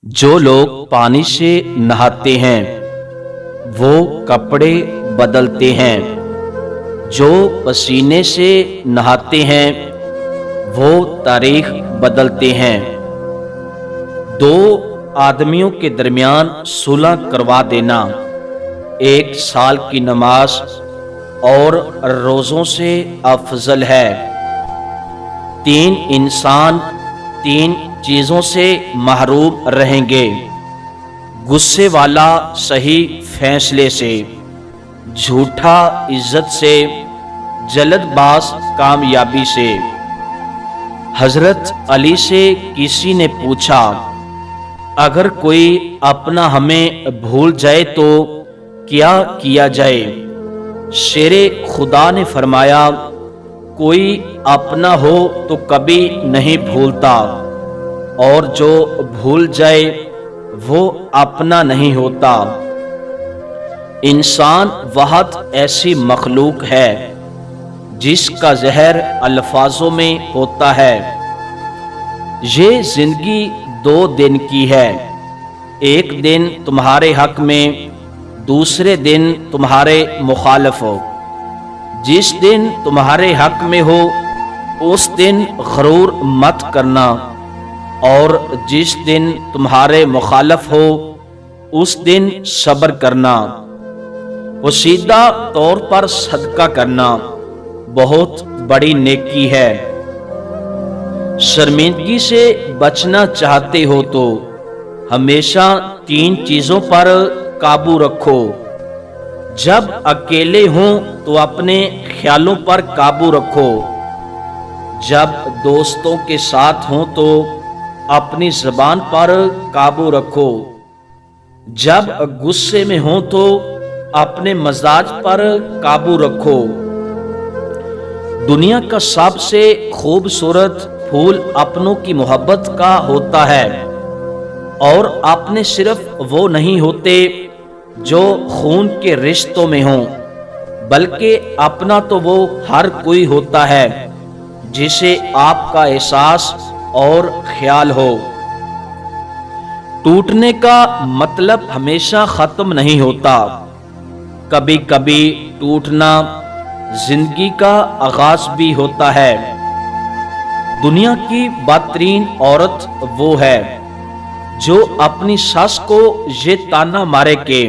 جو لوگ پانی سے نہاتے ہیں وہ کپڑے بدلتے ہیں، جو پسینے سے نہاتے ہیں وہ تاریخ بدلتے ہیں۔ دو آدمیوں کے درمیان صلح کروا دینا 1 سال کی نماز اور روزوں سے افضل ہے۔ 3 انسان 3 چیزوں سے محروم رہیں گے: غصے والا صحیح فیصلے سے، جھوٹا عزت سے، جلد باز کامیابی سے۔ حضرت علی سے کسی نے پوچھا، اگر کوئی اپنا ہمیں بھول جائے تو کیا کیا جائے؟ شیر خدا نے فرمایا، کوئی اپنا ہو تو کبھی نہیں بھولتا، اور جو بھول جائے وہ اپنا نہیں ہوتا۔ انسان واحد ایسی مخلوق ہے جس کا زہر الفاظوں میں ہوتا ہے۔ یہ زندگی 2 دن کی ہے، ایک دن تمہارے حق میں، دوسرے دن تمہارے مخالف ہو۔ جس دن تمہارے حق میں ہو اس دن غرور مت کرنا، اور جس دن تمہارے مخالف ہو اس دن صبر کرنا۔ پوشیدہ طور پر صدقہ کرنا بہت بڑی نیکی ہے۔ شرمندگی سے بچنا چاہتے ہو تو ہمیشہ 3 چیزوں پر قابو رکھو: جب اکیلے ہوں تو اپنے خیالوں پر قابو رکھو، جب دوستوں کے ساتھ ہوں تو اپنی زبان پر قابو رکھو، جب غصے میں ہوں تو اپنے مزاج پر قابو رکھو۔ دنیا کا سب سے خوبصورت پھول اپنوں کی محبت کا ہوتا ہے، اور اپنے صرف وہ نہیں ہوتے جو خون کے رشتوں میں ہوں، بلکہ اپنا تو وہ ہر کوئی ہوتا ہے جسے آپ کا احساس اور خیال ہو۔ ٹوٹنے کا مطلب ہمیشہ ختم نہیں ہوتا، کبھی کبھی ٹوٹنا زندگی کا آغاز بھی ہوتا ہے۔ دنیا کی بدترین عورت وہ ہے جو اپنی ساس کو یہ تانا مارے کہ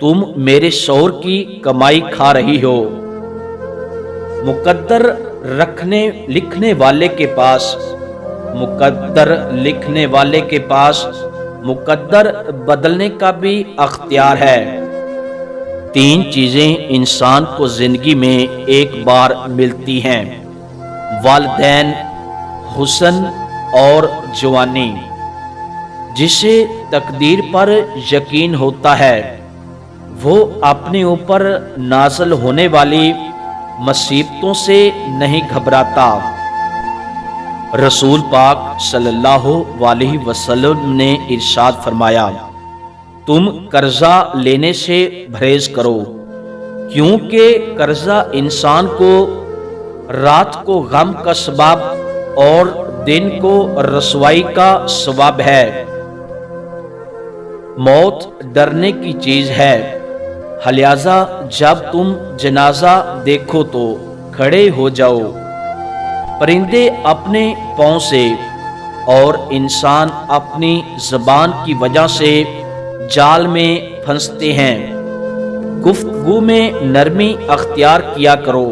تم میرے شوہر کی کمائی کھا رہی ہو۔ مقدر لکھنے والے کے پاس مقدر بدلنے کا بھی اختیار ہے۔ 3 چیزیں انسان کو زندگی میں ایک بار ملتی ہیں: والدین، حسن اور جوانی۔ جسے تقدیر پر یقین ہوتا ہے وہ اپنے اوپر نازل ہونے والی مصیبتوں سے نہیں گھبراتا۔ رسول پاک صلی اللہ علیہ وسلم نے ارشاد فرمایا، تم قرضہ لینے سے پرہیز کرو، کیونکہ قرضہ انسان کو رات کو غم کا سبب اور دن کو رسوائی کا سبب ہے۔ موت ڈرنے کی چیز ہے، لہذا جب تم جنازہ دیکھو تو کھڑے ہو جاؤ۔ پرندے اپنے پاؤں سے اور انسان اپنی زبان کی وجہ سے جال میں پھنستے ہیں۔ گفتگو میں نرمی اختیار کیا کرو،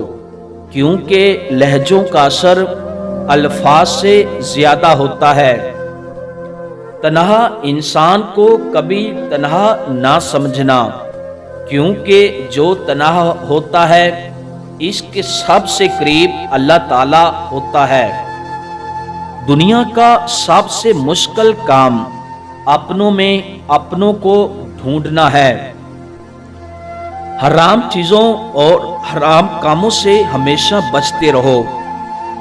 کیونکہ لہجوں کا اثر الفاظ سے زیادہ ہوتا ہے۔ تنہا انسان کو کبھی تنہا نہ سمجھنا، کیونکہ جو تنہا ہوتا ہے اس کے سب سے قریب اللہ تعالی ہوتا ہے۔ دنیا کا سب سے مشکل کام اپنوں میں اپنوں کو ڈھونڈنا ہے۔ حرام چیزوں اور حرام کاموں سے ہمیشہ بچتے رہو،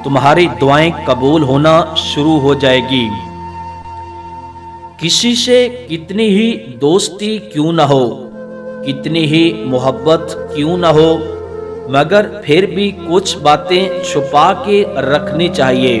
تمہاری دعائیں قبول ہونا شروع ہو جائے گی۔ کسی سے کتنی ہی دوستی کیوں نہ ہو، کتنی ہی محبت کیوں نہ ہو، مگر پھر بھی کچھ باتیں چھپا کے رکھنی چاہیے۔